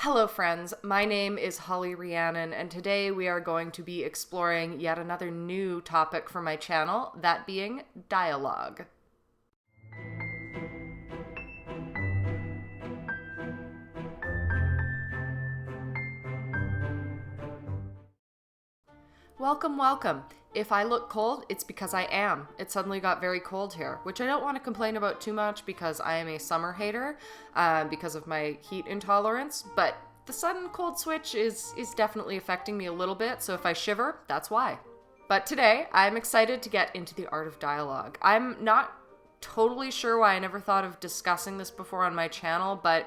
Hello friends, my name is Rhiannon, and today we are going to be exploring yet another new topic for my channel, that being dialogue. Welcome, welcome. If I look cold, it's because I am. It suddenly got very cold here, which I don't want to complain about too much because I am a summer hater because of my heat intolerance, but the sudden cold switch is definitely affecting me a little bit, so if I shiver, that's why. But today, I'm excited to get into the art of dialogue. I'm not totally sure why I never thought of discussing this before on my channel, but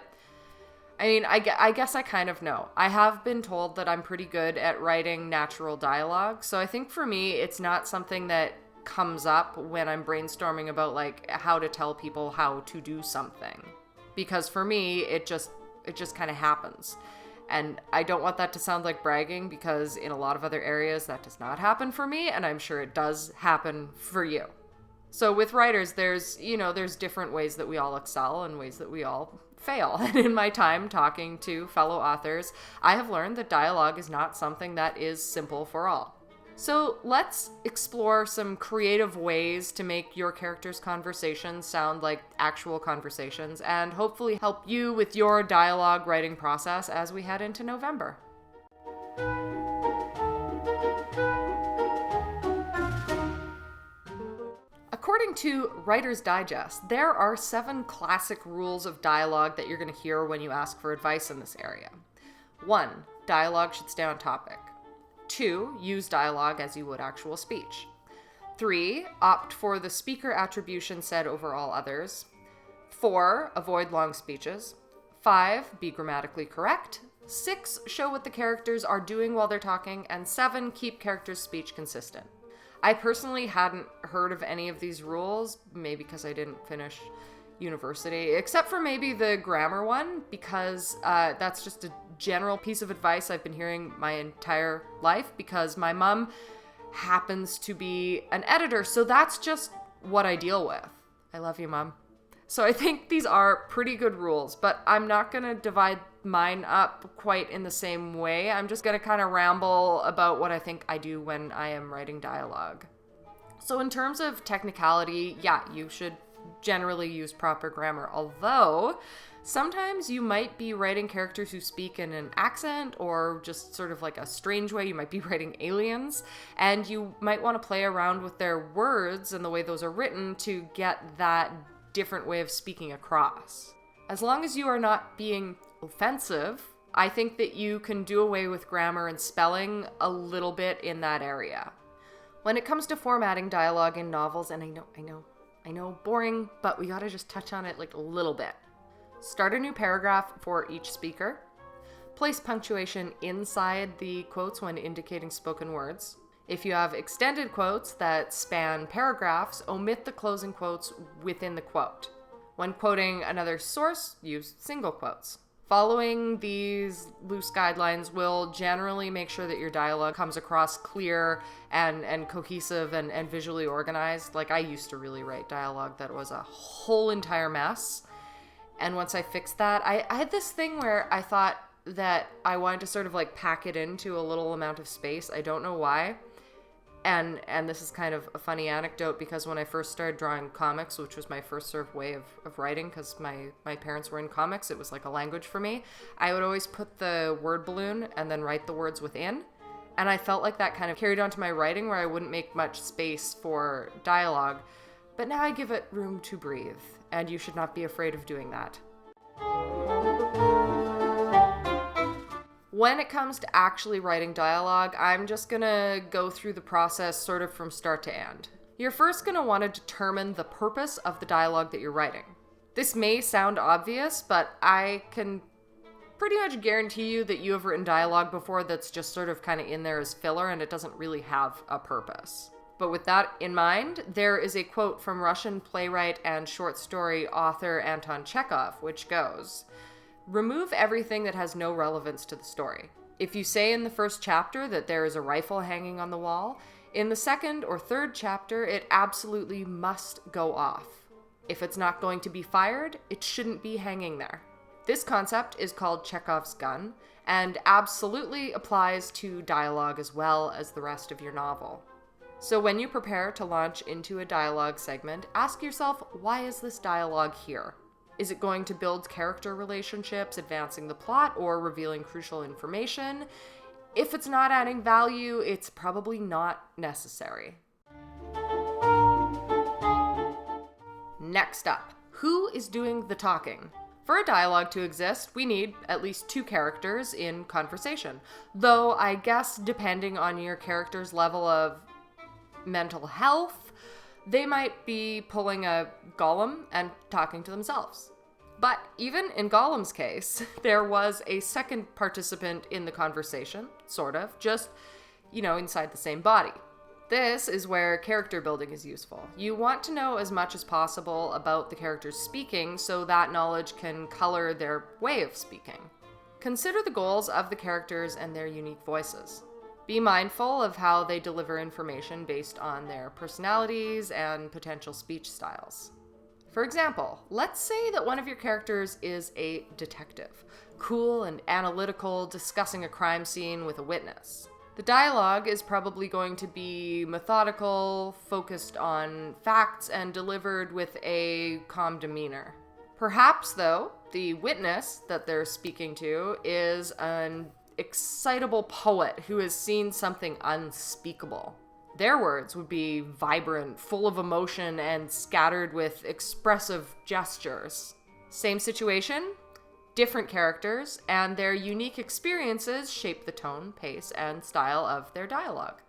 I mean, I guess I kind of know. I have been told that I'm pretty good at writing natural dialogue, so I think for me, it's not something that comes up when I'm brainstorming about like how to tell people how to do something. Because for me, it just kind of happens. And I don't want that to sound like bragging because in a lot of other areas that does not happen for me, and I'm sure it does happen for you. So with writers, there's different ways that we all excel and ways that we all fail. And in my time talking to fellow authors, I have learned that dialogue is not something that is simple for all. So let's explore some creative ways to make your characters' conversations sound like actual conversations and hopefully help you with your dialogue writing process as we head into November. According to Writer's Digest, there are 7 classic rules of dialogue that you're going to hear when you ask for advice in this area. 1. Dialogue should stay on topic. 2. Use dialogue as you would actual speech. 3. Opt for the speaker attribution said over all others. 4. Avoid long speeches. 5. Be grammatically correct. 6. Show what the characters are doing while they're talking. And 7. Keep characters' speech consistent. I personally hadn't heard of any of these rules, maybe because I didn't finish university, except for maybe the grammar one, because that's just a general piece of advice I've been hearing my entire life because my mom happens to be an editor, so that's just what I deal with. I love you, Mom. So I think these are pretty good rules, but I'm not going to divide mine up quite in the same way. I'm just going to kind of ramble about what I think I do when I am writing dialogue. So in terms of technicality, yeah, you should generally use proper grammar, although sometimes you might be writing characters who speak in an accent or just sort of like a strange way. You might be writing aliens, and you might want to play around with their words and the way those are written to get that different way of speaking across. As long as you are not being offensive, I think that you can do away with grammar and spelling a little bit in that area. When it comes to formatting dialogue in novels, and I know, boring, but we gotta just touch on it like a little bit. Start a new paragraph for each speaker. Place punctuation inside the quotes when indicating spoken words. If you have extended quotes that span paragraphs, omit the closing quotes within the quote. When quoting another source, use single quotes. Following these loose guidelines will generally make sure that your dialogue comes across clear and cohesive and visually organized. Like I used to really write dialogue that was a whole entire mess. And once I fixed that, I had this thing where I thought that I wanted to sort of like pack it into a little amount of space. I don't know why. And this is kind of a funny anecdote because when I first started drawing comics, which was my first sort of way of writing because my parents were in comics, it was like a language for me, I would always put the word balloon and then write the words within. And I felt like that kind of carried on to my writing where I wouldn't make much space for dialogue. But now I give it room to breathe, and you should not be afraid of doing that. When it comes to actually writing dialogue, I'm just gonna go through the process sort of from start to end. You're first gonna want to determine the purpose of the dialogue that you're writing. This may sound obvious, but I can pretty much guarantee you that you have written dialogue before that's just sort of kind of in there as filler and it doesn't really have a purpose. But with that in mind, there is a quote from Russian playwright and short story author Anton Chekhov, which goes, "Remove everything that has no relevance to the story. If you say in the first chapter that there is a rifle hanging on the wall, in the second or third chapter, it absolutely must go off. If it's not going to be fired, it shouldn't be hanging there. This concept is called Chekhov's gun, and absolutely applies to dialogue as well as the rest of your novel. So when you prepare to launch into a dialogue segment, ask yourself, why is this dialogue here? Is it going to build character relationships, advancing the plot, or revealing crucial information? If it's not adding value, it's probably not necessary. Next up, who is doing the talking? For a dialogue to exist, we need at least 2 characters in conversation. Though I guess depending on your character's level of mental health, they might be pulling a Gollum and talking to themselves. But even in Gollum's case, there was a second participant in the conversation, sort of, just, inside the same body. This is where character building is useful. You want to know as much as possible about the characters speaking so that knowledge can color their way of speaking. Consider the goals of the characters and their unique voices. Be mindful of how they deliver information based on their personalities and potential speech styles. For example, let's say that one of your characters is a detective, cool and analytical, discussing a crime scene with a witness. The dialogue is probably going to be methodical, focused on facts, and delivered with a calm demeanor. Perhaps, though, the witness that they're speaking to is an excitable poet who has seen something unspeakable. Their words would be vibrant, full of emotion, and scattered with expressive gestures. Same situation, different characters, and their unique experiences shape the tone, pace, and style of their dialogue.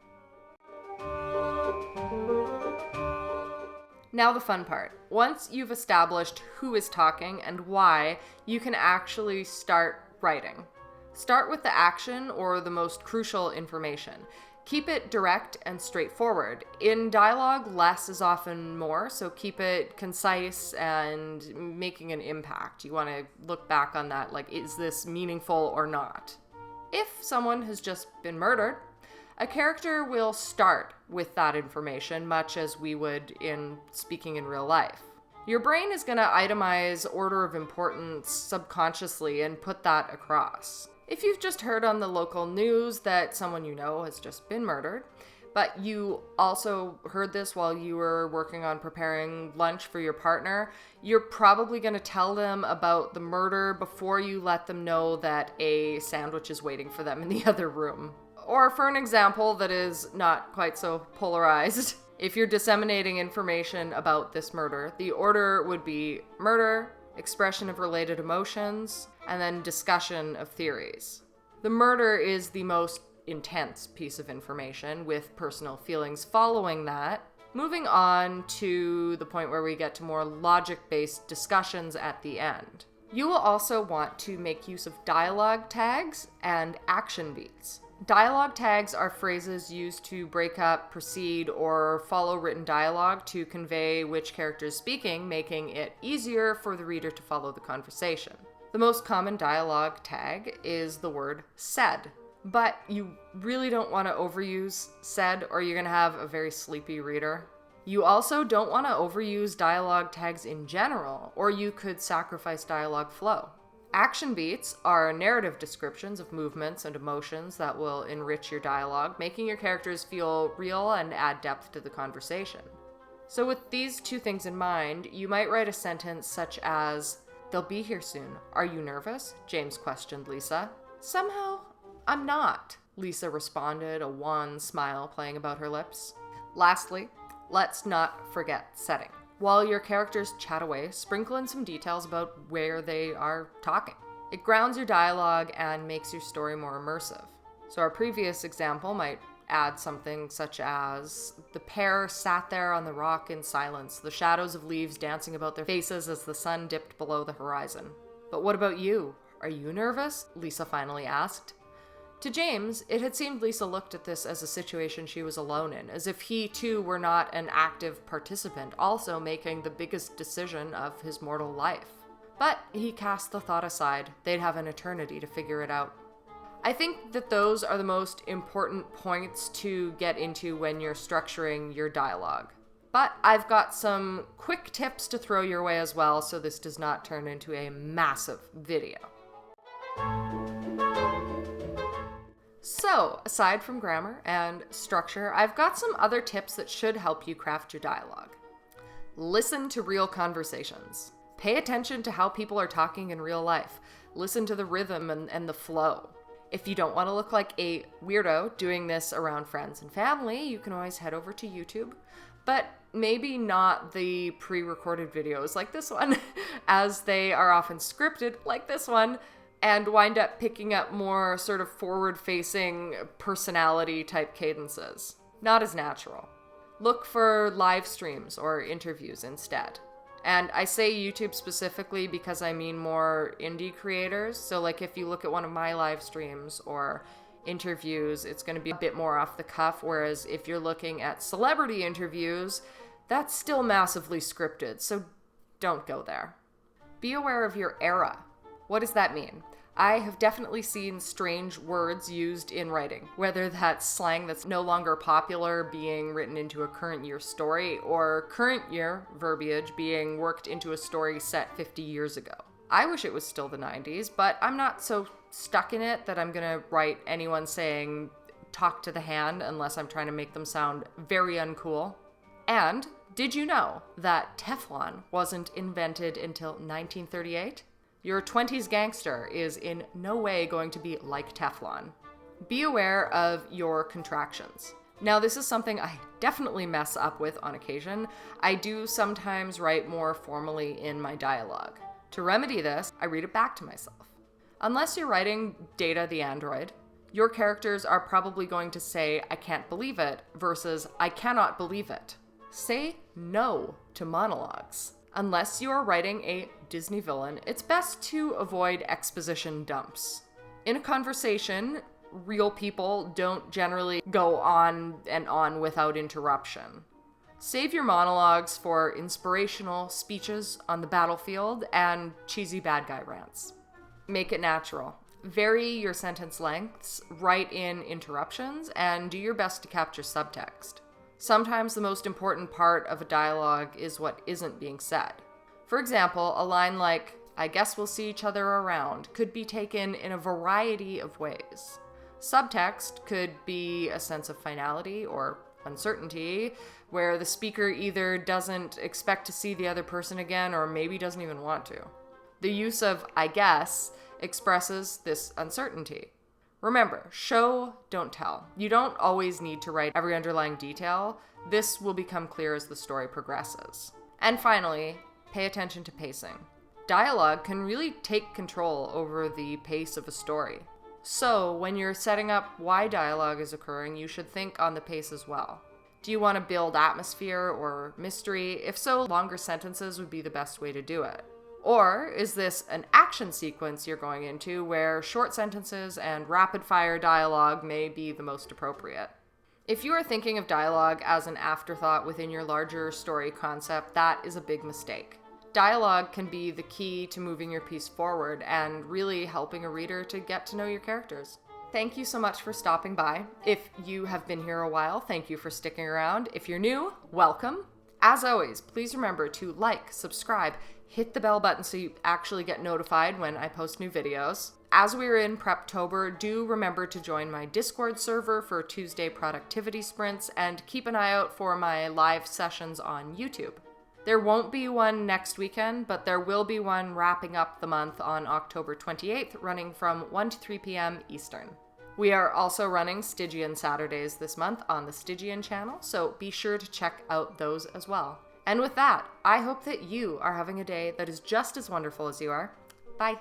Now the fun part. Once you've established who is talking and why, you can actually start writing. Start with the action or the most crucial information. Keep it direct and straightforward. In dialogue, less is often more, so keep it concise and making an impact. You want to look back on that, like, is this meaningful or not? If someone has just been murdered, a character will start with that information, much as we would in speaking in real life. Your brain is going to itemize order of importance subconsciously and put that across. If you've just heard on the local news that someone you know has just been murdered, but you also heard this while you were working on preparing lunch for your partner, you're probably going to tell them about the murder before you let them know that a sandwich is waiting for them in the other room. Or for an example that is not quite so polarized, if you're disseminating information about this murder, the order would be murder, expression of related emotions, and then discussion of theories. The murder is the most intense piece of information, with personal feelings following that, moving on to the point where we get to more logic-based discussions at the end. You will also want to make use of dialogue tags and action beats. Dialogue tags are phrases used to break up, proceed, or follow written dialogue to convey which character is speaking, making it easier for the reader to follow the conversation. The most common dialogue tag is the word said, but you really don't want to overuse said or you're going to have a very sleepy reader. You also don't want to overuse dialogue tags in general, or you could sacrifice dialogue flow. Action beats are narrative descriptions of movements and emotions that will enrich your dialogue, making your characters feel real and add depth to the conversation. So with these 2 things in mind, you might write a sentence such as, "They'll be here soon. Are you nervous?" James questioned Lisa. "Somehow, I'm not," Lisa responded, a wan smile playing about her lips. Lastly, let's not forget setting. While your characters chat away, sprinkle in some details about where they are talking. It grounds your dialogue and makes your story more immersive. So our previous example might add something such as, "The pair sat there on the rock in silence, the shadows of leaves dancing about their faces as the sun dipped below the horizon." "But what about you? Are you nervous?" Lisa finally asked. To James, it had seemed Lisa looked at this as a situation she was alone in, as if he too were not an active participant, also making the biggest decision of his mortal life. But he cast the thought aside. They'd have an eternity to figure it out. I think that those are the most important points to get into when you're structuring your dialogue. But I've got some quick tips to throw your way as well, so this does not turn into a massive video. So, aside from grammar and structure, I've got some other tips that should help you craft your dialogue. Listen to real conversations. Pay attention to how people are talking in real life. Listen to the rhythm and the flow. If you don't want to look like a weirdo doing this around friends and family, you can always head over to YouTube. But maybe not the pre-recorded videos like this one, as they are often scripted like this one, and wind up picking up more sort of forward-facing personality type cadences. Not as natural. Look for live streams or interviews instead. And I say YouTube specifically because I mean more indie creators. So like if you look at one of my live streams or interviews, it's going to be a bit more off the cuff. Whereas if you're looking at celebrity interviews, that's still massively scripted. So don't go there. Be aware of your era. What does that mean? I have definitely seen strange words used in writing, whether that's slang that's no longer popular being written into a current year story, or current year verbiage being worked into a story set 50 years ago. I wish it was still the 90s, but I'm not so stuck in it that I'm gonna write anyone saying talk to the hand unless I'm trying to make them sound very uncool. And did you know that Teflon wasn't invented until 1938? Your 20s gangster is in no way going to be like Teflon. Be aware of your contractions. Now, this is something I definitely mess up with on occasion. I do sometimes write more formally in my dialogue. To remedy this, I read it back to myself. Unless you're writing Data the android, your characters are probably going to say, "I can't believe it," versus "I cannot believe it." Say no to monologues. Unless you are writing a Disney villain, it's best to avoid exposition dumps. In a conversation, real people don't generally go on and on without interruption. Save your monologues for inspirational speeches on the battlefield and cheesy bad guy rants. Make it natural. Vary your sentence lengths, write in interruptions, and do your best to capture subtext. Sometimes the most important part of a dialogue is what isn't being said. For example, a line like, "I guess we'll see each other around," could be taken in a variety of ways. Subtext could be a sense of finality or uncertainty, where the speaker either doesn't expect to see the other person again or maybe doesn't even want to. The use of "I guess" expresses this uncertainty. Remember, show, don't tell. You don't always need to write every underlying detail. This will become clear as the story progresses. And finally, pay attention to pacing. Dialogue can really take control over the pace of a story. So, when you're setting up why dialogue is occurring, you should think on the pace as well. Do you want to build atmosphere or mystery? If so, longer sentences would be the best way to do it. Or is this an action sequence you're going into where short sentences and rapid-fire dialogue may be the most appropriate? If you are thinking of dialogue as an afterthought within your larger story concept, that is a big mistake. Dialogue can be the key to moving your piece forward and really helping a reader to get to know your characters. Thank you so much for stopping by. If you have been here a while, thank you for sticking around. If you're new, welcome. As always, please remember to like, subscribe, hit the bell button so you actually get notified when I post new videos. As we're in Preptober, do remember to join my Discord server for Tuesday productivity sprints and keep an eye out for my live sessions on YouTube. There won't be one next weekend, but there will be one wrapping up the month on October 28th, running from 1 to 3 p.m. Eastern. We are also running Stygian Saturdays this month on the Stygian channel, so be sure to check out those as well. And with that, I hope that you are having a day that is just as wonderful as you are. Bye.